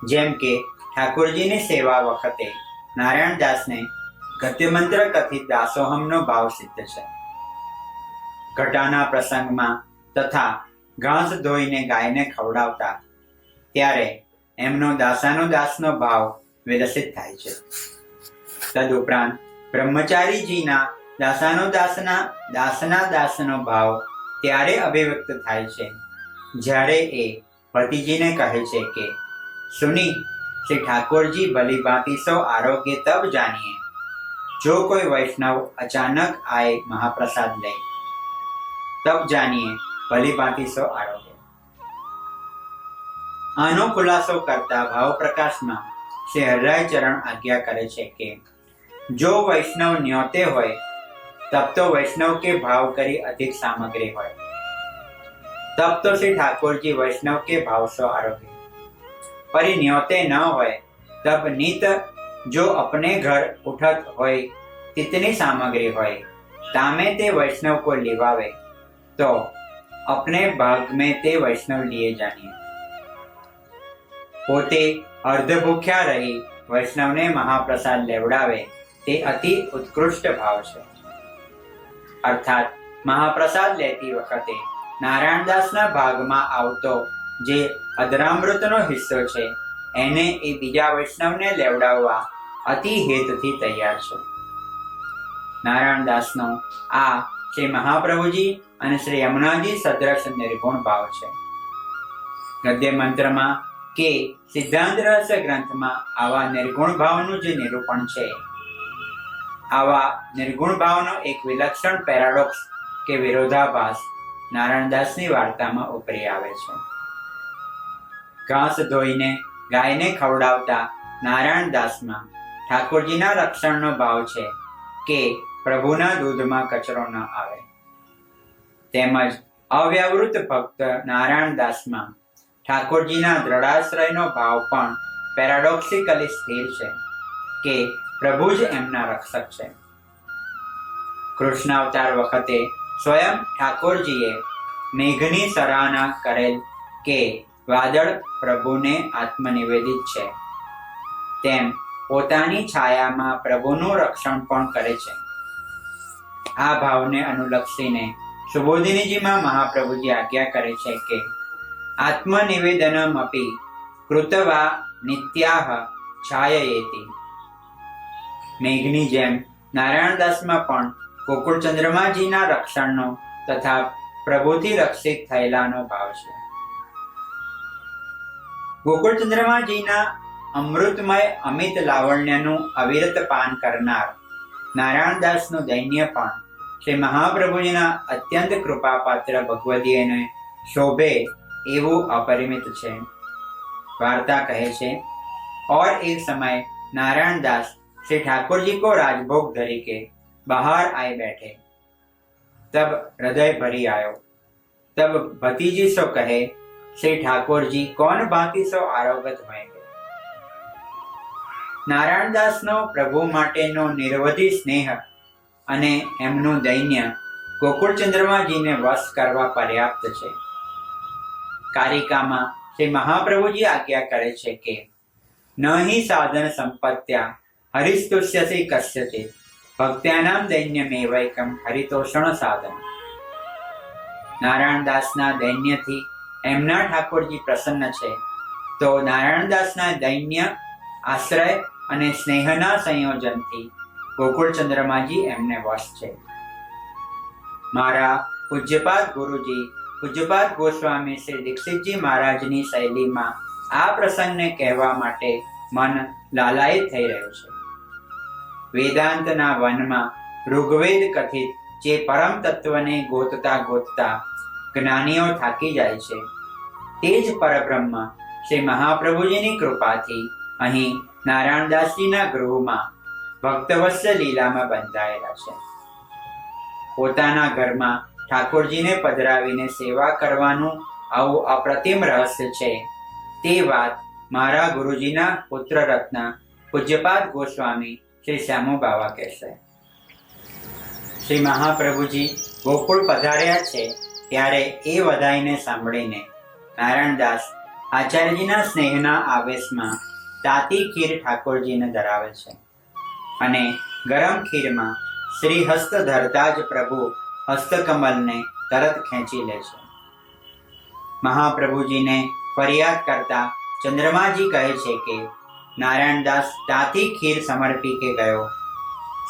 જેમ કે ઠાકોરજીની સેવા વખતે નારાયણદાસને ગદ્યમંત્ર કથિત દાસોહમનો ભાવ સિદ્ધ છે. ઘટાના પ્રસંગમાં તથા ઘાસ ધોઈને ગાયને ખવડાવતા ત્યારે એમનો દાસાનુદાસનો ભાવ વિકસિત થાય છે. તદુપરાંત બ્રહ્મચારીજીના દાસના દાસનો ભાવ ત્યારે અભિવ્યક્ત થાય છે જ્યારે એ ભતીજીને કહે છે કે સુની શ્રી ઠાકોરજી ભલી ભાંતિ સૌ આરોગ્ય તબ જાણીએ, જો કોઈ વૈષ્ણવ અચાનક આए महाप्रसाद ले तब जानिए भली भांति सो आरोग्य. आनो खुलासो करता भाव प्रकाश में श्री हरराय चरण आज्ञा करे छे के जो वैष्णव न्योते होय तब तो वैष्णव के भाव करी अधिक सामग्री होय, तब तो श्री ठाकुर जी वैष्णव के भाव सो आरोग्य. पर न्योते न होय तब नित जो अपने घर उठत होय तितनी सामग्री होय तामे ते वैष्णव को लिवावे तो अपने भाग में ते वैष्णव लिए जानिए. पोते अर्ध भूख्या रही वैष्णव ने महाप्रसाद लेवડાવે તે અતિ ઉત્કૃષ્ટ ભાવ છે. અર્થાત મહાપ્રસાદ લેતી વખતે નારાયણદાસના ભાગમાં આવતો જે અધરામૃતનો હિસ્સો છે એને એ બીજા વૈષ્ણવને લેવડાવવા અતિ હેતથી તૈયાર છે. નારાયણદાસનો આ શ્રી મહાપ્રભુજી અને શ્રી યમુનાજી સદ્રશ નિર્ગુણ ભાવ છે. ગદ્ય મંત્રમાં કે સિદ્ધાંત રહસ્ય ગ્રંથમાં આવા નિર્ગુણ ભાવનું જે નિરૂપણ છે, આવા નિર્ગુણ ભાવનો એક વિલક્ષણ પેરાડોક્સ કે વિરોધાભાસ નારાયણદાસની વાર્તામાં ઉભરી આવે છે. ઘાસ ધોઈને ગાયને ખવડાવતા નારાયણદાસમાં ઠાકોરજીના રક્ષણનો ભાવ છે કે પ્રભુના દૂધમાં કચરો ન આવે. તેમજ અવ્યાવૃત ભક્ત નારાયણદાસમાં ઠાકોરજીના દ્રઢાશ્રયનો ભાવ પણ પેરાડોક્સિકલી સ્થિર છે કે પ્રભુ જ એમના રક્ષક છે. કૃષ્ણ અવતાર વખતે સ્વયં ઠાકોરજીએ મેઘની સરાહના કરેલ કે વાદળ પ્રભુને આત્મનિવેદિત છે, તેમ પોતાની છાયામાં પ્રભુનું રક્ષણ પણ કરે છે. આ ભાવને અનુલક્ષીને સુબોધિનીજીમાં મહાપ્રભુજી આજ્ઞા કરે છે કે આત્મનિવેદનમપી કૃતવા નિત્યાહ છાયયેતિ. મેઘની જેમ નારાયણદાસમાં પણ ગોકુળ ચંદ્રમાજીના રક્ષણનો તથા પ્રભુથી રક્ષિત થયેલાનો ભાવ છે. ગોકુળ ચંદ્રમાજીના અમૃતમય અમિત લાવણ્યનું અવિરત પાન કરનાર નારાયણદાસનું દૈન્ય પણ શ્રી મહાપ્રભુજીના અત્યંત કૃપાપાત્ર ભગવદીયને શોભે એવું અપરિમિત છે. वार्ता कहे छे और एक समय नारायणदास श्री ठाकुर जी को राजभोग धरी के बाहर आए बैठे, तब हृदय भरी आयो. तब भतीजी सो कहे श्री ठाकुर जी कौन भांति सो आरोगत होएंगे. नारायणदास नो प्रभु माटेनो निरवधि स्नेह अने एमनु दैन्य ગોકુળ ચંદ્રમાજીને વશ કરવા પર્યાપ્ત છે. કારિકામાં શ્રી મહાપ્રભુજી આજ્ઞા કરે છે કે ન હિ સાધન સંપત્ત્યા હરિસ્તુષ્યસી કસ્યચિત ભક્ત્યાનામ દૈન્યમેવૈકમ હરિતોષણ સાધન. નારાયણદાસના દૈન્યથી એમના ઠાકોરજી પ્રસન્ન છે, તો નારાયણદાસના દૈન્ય આશ્રય અને સ્નેહના સંયોજનથી ગોકુળ ચંદ્રમાજી એમને વશ છે. મારા પૂજ્યપાદ ગુરુજી પૂજ્યપાદ ગોસ્વામી શ્રી દીક્ષિતજી મહારાજની શૈલીમાં આ પ્રસંગને કહેવા માટે મન લાલાયિત થઈ રહ્યું છે. વેદાંતના વનમાં ઋગ્વેદ કથિત જે પરમ તત્વને ગોતતા ગોતતા જ્ઞાનીઓ થાકી જાય છે, તે જ પરબ્રહ્મ શ્રી મહાપ્રભુજીની કૃપાથી અહીં નારાયણદાસજીના ગૃહમાં ભક્તવત્સલ લીલામાં બંધાયેલા છે. પોતાના ઘરમાં ઠાકોરજીને પધરાવીને સેવા કરવાનું આવું અપ્રતિમ રહસ્ય છે, તે વાત મારા ગુરુજીના પુત્ર રત્ન પૂજ્યપાદ ગોસ્વામી શ્રી શ્યામુ બાવા કહેશે. શ્રી મહાપ્રભુજી ગોકુળ પધાર્યા છે ત્યારે એ વધાઈને સાંભળીને નારાયણદાસ આચાર્યજીના સ્નેહના આવેશમાં તાતી ખીર ઠાકોરજીને ધરાવે છે અને ગરમ ખીરમાં શ્રી હસ્ત ધરતા જ પ્રભુ હસ્તકમલને તરત ખેંચી લે છે. મહાપ્રભુજીને ફરિયાદ કરતા ચંદ્રમાજી કહે છે કે नारायणदास ताती खीर समर्पी के गयो,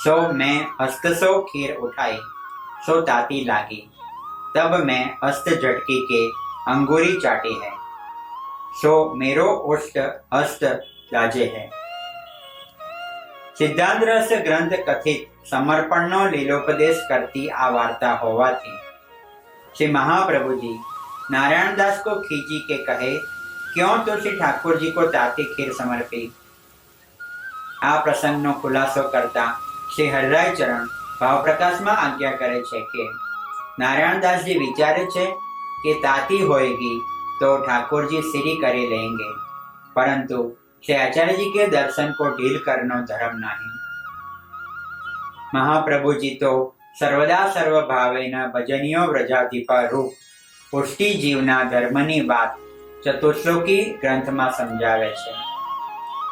सो मैं हस्त सो खीर उठाई, सो ताती लागी, तब मैं हस्त झटकी के अंगूरी चाटी है, सो मेरो उष्ट हस्त लाजे है. सिद्धांत रहस्य ग्रंथ कथित समर्पणनो लीलोपदेश करती आ वार्ता होवाथी श्री महाप्रभु जी नारायणदास को खींची के कहे, क्यों तो श्री ठाकुर जी को ताती खीर समर्पी. आ प्रसंगનો ખુલાસો કરતા શ્રી હરિરાય ચરણ ભાવપ્રકાશમાં આજ્ઞા કરે છે કે નારાયણદાસજી વિચારે છે કે તાતી હોएगी तो ठाकुर जी सिरी करे लेंगे, परंतु श्री आचार्य जी के दर्शन को ढील करना धर्म नहीं. महाप्रभु जी तो सर्वदा सर्व भावेना भजनियो व्रजाधिपा रूप पुष्टि जीवना धर्मनी बात चतुश्लोकी ग्रंथમાં સમજાવે છે.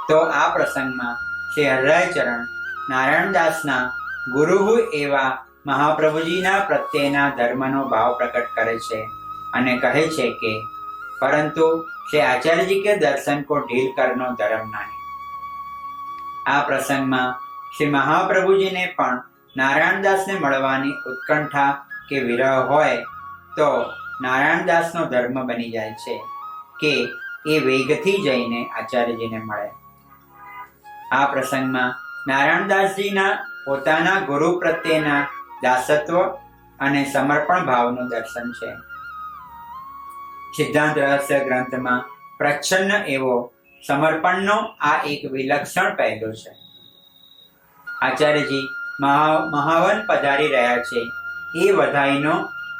તો આ પ્રસંગમાં શ્રી હરિરાય ચરણ નારાયણદાસના ગુરુ એવા મહાપ્રભુજીના પ્રત્યેના ધર્મનો ભાવ પ્રકટ કરે છે અને કહે છે કે પરંતુ શ્રી આચાર્યજી કે દર્શન કો ઢીલ કરનો ધર્મ નહીં. આ પ્રસંગમાં શ્રી મહાપ્રભુજીને પણ નારાયણદાસને મળવાની ઉત્કંઠા કે વિરહ હોય તો નારાયણદાસનો ધર્મ બની જાય છે કે એ વેગથી જઈને આચાર્યજીને મળે. આ પ્રસંગમાં નારાયણદાસજીના પોતાના ગુરુ પ્રત્યેના દાસત્વ અને સમર્પણ ભાવનું દર્શન છે. સિદ્ધાંત રહસ્ય ગ્રંથમાં પ્રચ્છન્ન એવો સમર્પણનો આ એક વિલક્ષણ પહેલો છે. આચાર્યજી મહાવન પધારી રહ્યા છે એ વધાઈનો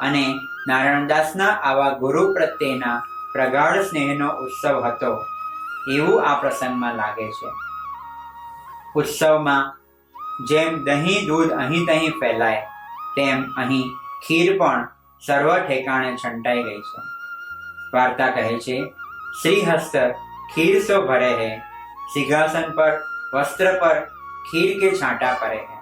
અને નારાયણદાસના આવા ગુરુ પ્રત્યેના પ્રગાઢ સ્નેહનો ઉત્સવ હતો એવું આ પ્રસંગમાં લાગે છે. ઉત્સવમાં જેમ દહીં દૂધ અહીં તહીં ફેલાય તેમ અહીં ખીર પણ સર્વ ઠેકાણે છંટાઈ ગઈ છે. વાર્તા કહે છે, શ્રીહસ્ત खीर सो भरे है, सिंहासन पर वस्त्र पर खीर के छांटा पड़े है.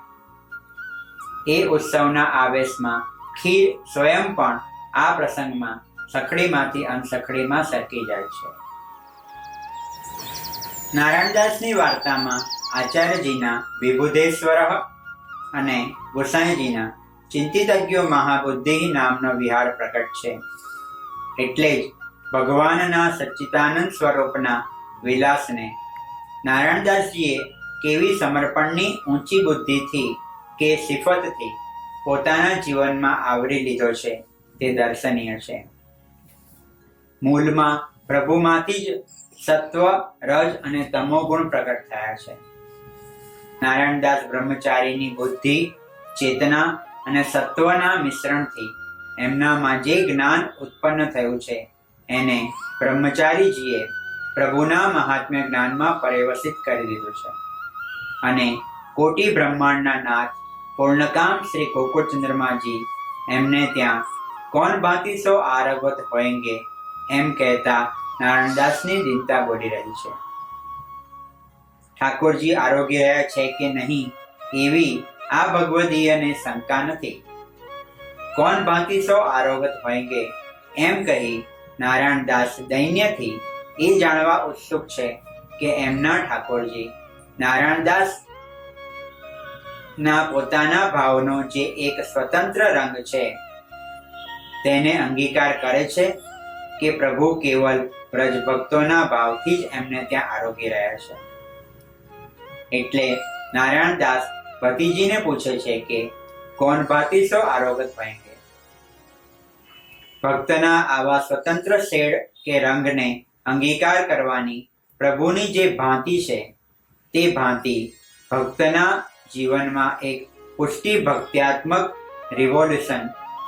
એ ઉત્સવના આવેશમાં ખીર સ્વયં પણ આ પ્રસંગમાં સખડીમાંથી અનસખડીમાં સરકી જાય છે. નારાયણદાસની વાર્તામાં આચાર્યજીના વિભુધેશ્વર અને ગોસાઈજીના ચિંતિતજ્ઞો મહાબુદ્ધિ નામનો વિહાર પ્રકટ છે. એટલે જ ભગવાનના સચ્ચિદાનંદ સ્વરૂપના વિલાસને નારાયણદાસજીએ કેવી સમર્પણની ઊંચી બુદ્ધિથી કે સિફતથી પોતાના જીવનમાં આવરી લીધો છે તે દર્શનીય છે. મૂળમાં પ્રભુમાંથી જ સત્વ, રજ અને તમો ગુણ પ્રકટ થયા છે. નારાયણદાસ બ્રહ્મચારીની બુદ્ધિ, ચેતના અને સત્વના મિશ્રણથી એમનામાં જે જ્ઞાન ઉત્પન્ન થયું છે એને બ્રહ્મચારીજીએ પ્રભુના મહાત્મ્ય જ્ઞાનમાં પર્યવસિત કરી દીધું છે. અને કોટી બ્રહ્માંડના નાથ પૂર્ણકામ શ્રી ગોકુળ ચંદ્રમાજી એમને ત્યાં કોણ ભાંતિ સો આરગત હોएंगे એમ કહેતા નારાયણદાસની દિનતા બોલી રહી છે. ઠાકોરજી આરોગ્ય રહ્યા છે કે નહીં એવી આ ભગવદીયને શંકા નથી. કોણ ભાંતિ સો આરોગત હોएंगे એમ કહી નારાયણદાસ દૈન્યથી એ જાણવા ઉત્સુક છે કે એમના ઠાકોરજી નારાયણદાસ ના પોતાના ભાવનો જે એક સ્વતંત્ર રંગ છે તેને અંગીકાર કરે છે કે પ્રભુ કેવલ વ્રજ ભક્તોના ભાવથી જ એમને ત્યાં આરોગી રહ્યા છે. એટલે નારાયણદાસ ભતીજીને પૂછે છે કે કોણ ભાંતિ સો આરોગત હોएंगे. ભક્તના આવા સ્વતંત્ર શેડ કે રંગને અંગીકાર કરવાની પ્રભુની જે ભાંતિ છે તે ભાંતિ ભક્તના જીવનમાં એક પુષ્ટિ ભક્ત્યાત્મક રિવોલ્યુશન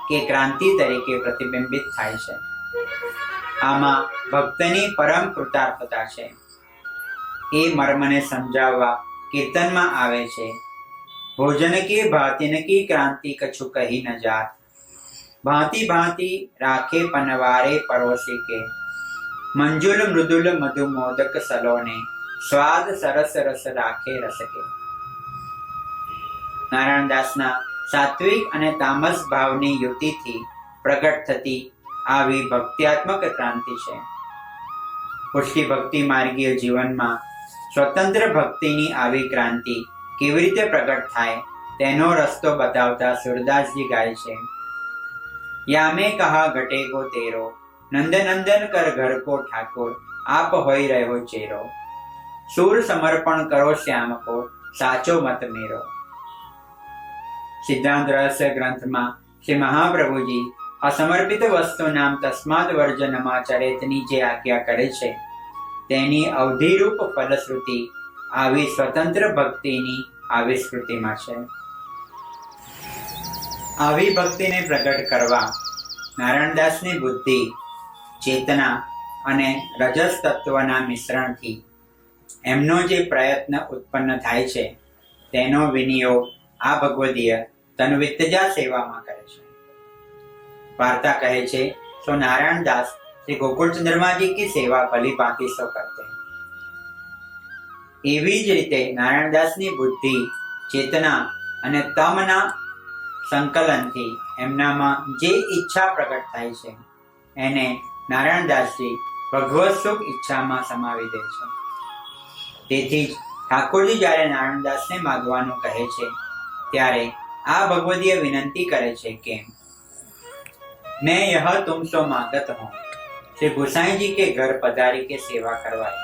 કે ક્રાંતિ તરીકે પ્રતિબિંબિત થાય છે. આમાં ભક્તની પરમ કૃતાર્થતા છે. એ મર્મને સમજાવવા કીર્તનમાં આવે છે, ભોજન કી ભાતિન કી ક્રાંતિ કछु કહી ન જાત, ભાંતિ ભાંતિ રાખે પનવારે પરોસી કે, મંજુલ મૃદુલ મધુ મોદક સલોને, સ્વાદ સરસ રસ રાખે રસકે. નારાયણદાસના સાત્વિક અને તામસ ભાવની યુતિથી પ્રગટ થતી આવી ભક્ત્યાત્મક ક્રાંતિ છે. પુષ્ટિ ભક્તિ માર્ગીય જીવનમાં સ્વતંત્ર ભક્તિની આવી ક્રાંતિ કેવી રીતે પ્રગટ થાય તેનો રસ્તો બતાવતા સુરદાસજી ગાય છે, યામે કહા ઘટે ગો તેરો, નંદ નંદન કર ઘર કો ઠાકોર, આપ હોઈ રહ્યો ચેરો, સૂર સમર્પણ કરો શ્યામ કો, સાચો મત મેરો. સિદ્ધાંત રહસ્ય ગ્રંથમાં શ્રી મહાપ્રભુજી અસમર્પિત વસ્તુ નામ તસ્માદ વર્જનમાં ચરેતની જે આજ્ઞા કરે છે તેની અવધિરૂપ ફલશ્રુતિ આવી સ્વતંત્ર ભક્તિની આવિષ્કૃતિમાં છે. આવી ભક્તિને પ્રગટ કરવા નારાયણદાસની બુદ્ધિ, ચેતના અને રજસ તત્વના મિશ્રણથી એમનો જે પ્રયત્ન ઉત્પન્ન થાય છે તેનો વિનિયોગ આ ભગવદીય તન્વિત્તજા સેવામાં કરે છે. वार्ता कहे छे सो नारायण दास श्री गोकुल चंद्रमा जी की सेवा भली भांति सो करते. एवी ज रीते नारायण दास ની બુદ્ધિ, ચેતના અને તમના સંકલનથી એમનામાં જે ઈચ્છા પ્રગટ થાય છે એને નારાયણદાસજી ભગવત સુખ ઈચ્છામાં સમાવી દે છે. તેથી જ ઠાકોરજી જ્યારે નારાયણદાસને માગવાનું કહે છે ત્યારે આ ભગવદીય વિનંતી કરે છે કે मैं यह तुमसे मांगत हूँ, श्री गोसाई जी के घर पधारी के सेवा करवाई.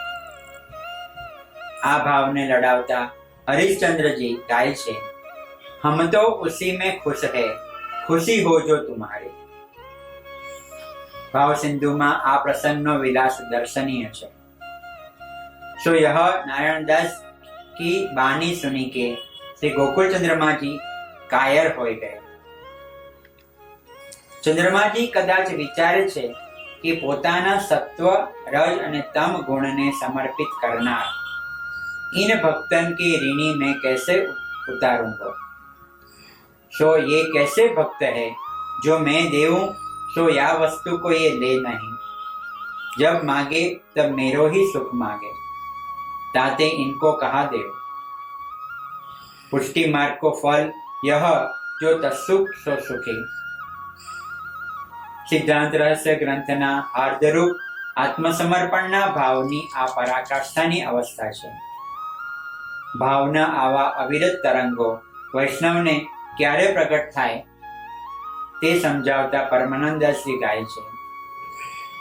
आ भाव ने लड़ावता हरिश्चंद्र जी गाय छे, हम तो उसी में खुश है, खुशी हो जो तुम्हारी. भाव सिंधु में आ प्रसंग नो विलास दर्शनीय है. सो यह नारायण दास की बानी सुनी के श्री गोकुल चंद्रमा जी कायर हो गए. ચંદ્રમાજી કદાચ વિચારે છે કે પોતાના સત્વ, રજ અને તમ ગુણને समर्पित करनार इन भक्तन की ऋणी मैं कैसे उतारूंगा. सो ये कैसे भक्त है जो मैं देऊं सो या वस्तु को ये ले नहीं, जब मांगे तब मेरो ही सुख मांगे, ताते इनको कहा दे. पुष्टि मार्ग को फल यह जो तत्सुख सो सुखी. સિદ્ધાંત રહસ્ય ગ્રંથના હાર્દરૂપ આત્મસમર્પણના ભાવની આ પરાકાષ્ઠાની અવસ્થા છે. ભાવના આવા અવિરત તરંગો વૈષ્ણવને ક્યારે પ્રગટ થાય તે સમજાવતા પરમાનંદશ્રી ગાય છે,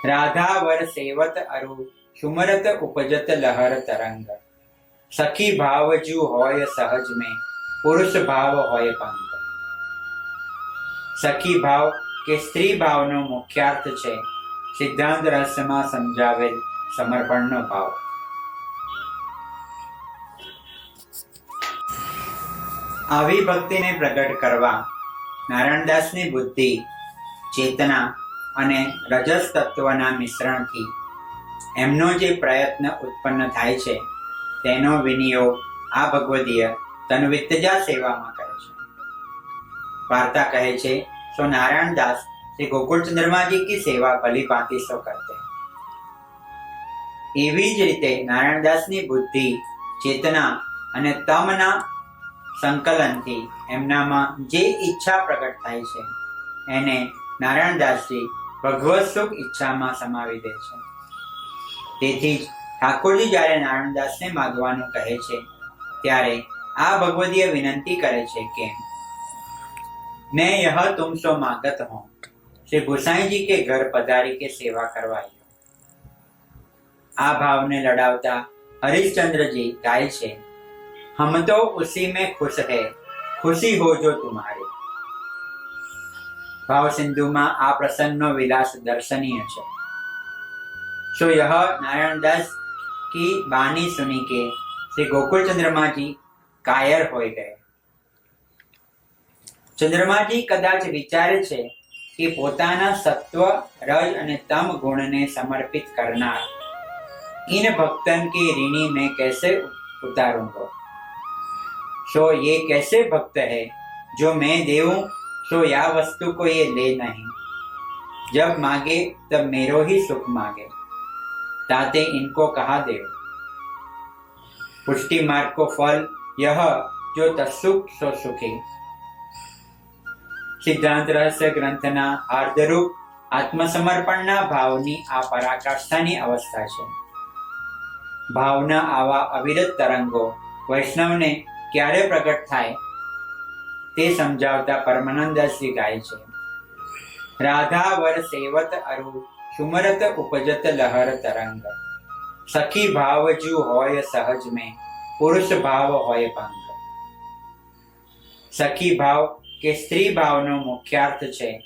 રાધા વર સેવત અરુ સુમરત ઉપજત લહર તરંગ, સખી ભાવ જુ હોય સહજ में પુરુષ ભાવ હોય પંક. સખી ભાવ કે સ્ત્રી ભાવનો મુખ્યાર્થ છે સિદ્ધાંત રહસ્યમાં સમજાવેલ સમર્પણનો ભાવ. આવી ભક્તિને પ્રગટ કરવા નારાયણદાસની બુદ્ધિ, ચેતના અને રજસ તત્વના મિશ્રણથી એમનો જે પ્રયત્ન ઉત્પન્ન થાય છે તેનો વિનિયોગ આ ભગવદીય તન્વિત્તજા સેવામાં કરે છે. વાર્તા કહે છે सो नारायण दास श्री गोकुल चंद्रमा जी की सेवा भली भांति सो करते। एवी ज रीते नारायण दास ની બુદ્ધિ, ચેતના અને તમના સંકલનથી એમનામાં જે ઈચ્છા પ્રગટ થાય છે એને નારાયણ દાસજી ભગવત સુખ ઈચ્છામાં સમાવી દે છે। તેથી જ ઠાકોરજી જ્યારે નારાયણ દાસને માગવાનું કહે છે ત્યારે આ ભગવદીય વિનંતી કરે છે કે मैं यह तुमसे मांगत हूँ, श्री गोसाई जी के घर पधारी के सेवा करवाइयो। आ भाव ने लड़ावता हरिश्चंद्र जी गाय छे, हम तो उसी में खुश है, खुशी हो जो तुम्हारी। भाव सिंधु में आ प्रसंग नो विलास दर्शनीय है। सो यह नारायण दास की बानी सुनी के श्री गोकुल चंद्रमा जी कायर हो गए। चंद्रमाजी कदाच विचारे छे कि पोताना सत्व, रज अने तम गुण ने समर्पित करनार इन भक्तन की ऋणी मैं कैसे उतारूंगा। सो ये कैसे भक्त है जो मैं देऊं सो या वस्तु को ये ले नहीं, जब मांगे तब मेरो ही सुख मांगे, ताते इनको कहा दे। पुष्टि मार्ग को फल यह जो तत्सुख सो सुखी। सिद्धांत रहस्य ग्रंथना हार्दरूप आत्मसमर्पणना भावनी आ पराकाष्ठानी अवस्था छे। भावना आवा अविरत तरंगो वैष्णवने क्यारे प्रकट थाय ते समझावता परमानंददासजी गाय छे। राधा वर सेवत अरु सुमरत उपजत लहर तरंग, सखी भावजू होय सहज में पुरुष भाव होय भंग। सखी भाव के स्त्री भावनो मुख्यार्थ छे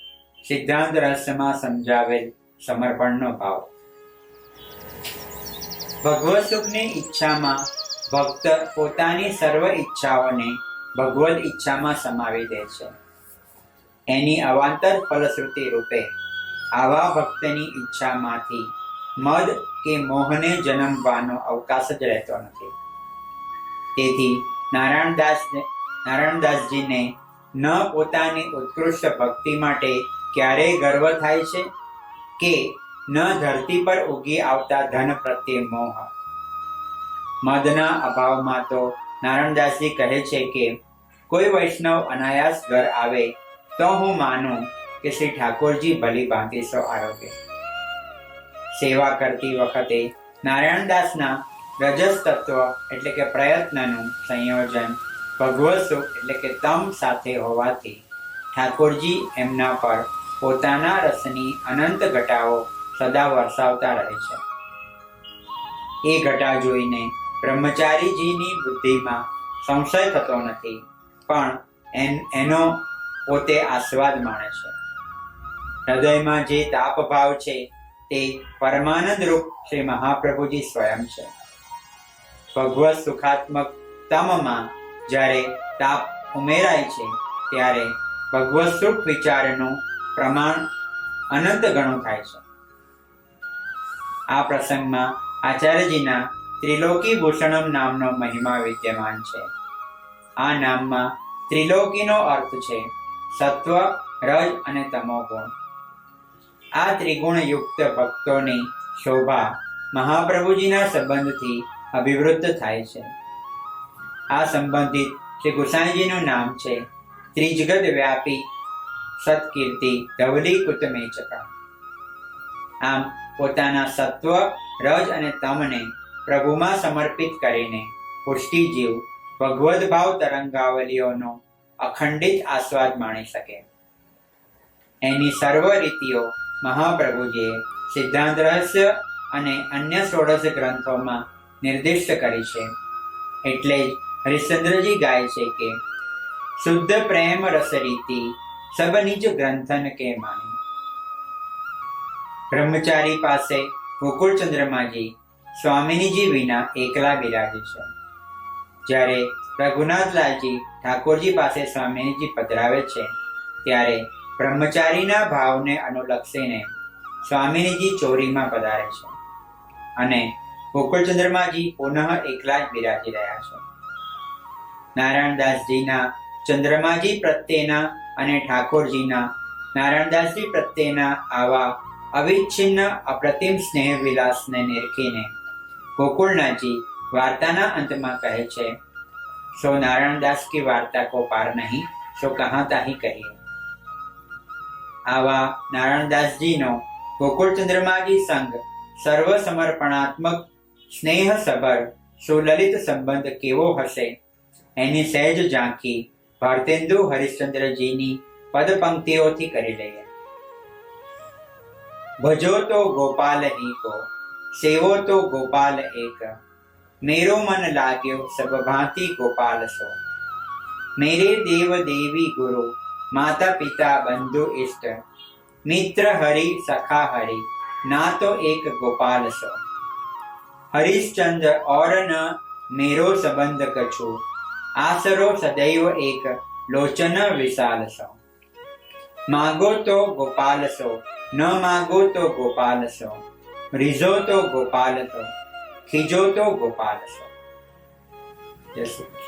सिद्धांत रहस्यमां समजावेल समर्पणनो भाव। भगवत सुखनी इच्छामां भक्त पोतानी सर्व इच्छाओने भगवत इच्छामां समावी दे छे। एनी अवांतर फलश्रुति रूपे आवा भक्तनी इच्छामांथी मद के मोहने जन्मવાનો अवकाश ज રહેતો નથી। તેથી નારાયણદાસજીને ન પોતાની ઉત્કૃષ્ટ ભક્તિ માટે ક્યારેય ગર્વ થાય છે કે ન ધરતી પર ઉગી આવતા ધન પ્રત્યે મોહ। મદના અભાવમાં તો નારાયણદાસજી કહે છે કે કોઈ વૈષ્ણવ અનાયાસ ઘર આવે તો હું માનું કે શ્રી ઠાકોરજી ભલી ભાંતિ સો આરોગ્ય। સેવા કરતી વખતે નારાયણદાસના રજસ તત્વ એટલે કે પ્રયત્નનું સંયોજન ભગવત સુખ એટલે કે તમ સાથે હોવાથી ઠાકોરજી એમના પર પોતાના રસની અનંત ઘટાઓ સદા વરસાવતા રહે છે। એ ઘટા જોઈને બ્રહ્મચારીજીની બુદ્ધિમાં સંશય થતો નથી, પણ એનો પોતે આસ્વાદ માણે છે। હૃદયમાં જે તાપ ભાવ છે તે પરમાનંદ રૂપ શ્રી મહાપ્રભુજી સ્વયં છે। ભગવત સુખાત્મક તમમાં જ્યારે તાપ ઉમેરાય છે ત્યારે ભગવત સુખ વિચારનું પ્રમાણ અનંત ગણું થાય છે। આ પ્રસંગમાં આચાર્યજીના ત્રિલોકી ભૂષણમ નામનો મહિમા વિદ્યમાન છે। આ નામમાં ત્રિલોકીનો અર્થ છે સત્વ, રજ અને તમો ગુણ। આ ત્રિગુણ યુક્ત ભક્તોની શોભા મહાપ્રભુજીના સંબંધથી અભિવૃદ્ધ થાય છે। આ સંબંધિત શ્રી ગુસાઈજીનું નામ છે ત્રિજગત વ્યાપી સત્કીર્તિ ધવલી કુતમેચકા। આમ પોતાના સત્વ, રજ અને તમને પ્રભુમાં સમર્પિત કરીને પુષ્ટિ જીવ ભગવદ ભાવ તરંગાવલીઓનો અખંડિત આસ્વાદ માણી શકે। એની સર્વ રીતિઓ મહાપ્રભુજીએ સિદ્ધાંત રહસ્ય અને અન્ય 16 ગ્રંથોમાં નિર્દિષ્ટ કરી છે। એટલે જ હરિશ્ચંદ્રજી ગાય છે કે શુદ્ધ પ્રેમ રસ રીતિ સબ નિજ ગ્રંથન કે માની। બ્રહ્મચારી પાસે ગોકુળ ચંદ્રમાજી સ્વામિનીજી વિના એકલા બિરાજે છે। જ્યારે રઘુનાથલાલજી ઠાકોરજી પાસે સ્વામિનીજી પધરાવે છે ત્યારે બ્રહ્મચારીના ભાવને અનુલક્ષીને સ્વામિનીજી ચોરીમાં પધારે છે અને ગોકુળ ચંદ્રમાજી પુનઃ એકલા જ બિરાજી રહ્યા છે। નારાયણદાસજીના ચંદ્રમાજી પ્રત્યેના અને ઠાકોરજીના નારાયણદાસજી પ્રત્યેના આવા અવિચ્છિન્ન અપ્રતિમ સ્નેહ વિલાસને નિરખીને ગોકુળનાથજી વાર્તાના અંતમાં કહે છે, સો નારાયણદાસ કી વાર્તા કો પાર નહીં, સો કહા તાહી કહીએ. આવા નારાયણદાસજીનો ગોકુળચંદ્રમાજી સંગ સર્વ સમર્પણાત્મક સ્નેહસભર સુલલિત સંબંધ કેવો હશે એની સહેજ ઝાંખી ભારતેન્દુ હરિશ્ચંદ્રજીની પદ પંક્તિઓથી કરી લઈએ. ભજો તો ગોપાલ હી કો, સેવો તો ગોપાલ એક, મેરો મન લાગ્યો સબ ભાંતિ ગોપાલ સો. મેરે દેવ દેવી ગુરુ માતા પિતા બંધુ ઇષ્ટ, મિત્ર હરિ સખા હરિ, ના તો એક ગોપાલ સો. હરિશ્ચંદ્ર और न मेरो संबंध कछु, आसरो सदैव एक लोचन विशाल सो. मांगो तो गोपाल सो, न मांगो तो गोपाल सो, रिझो तो गोपाल तो, खीजो तो गोपाल सो. जय श्री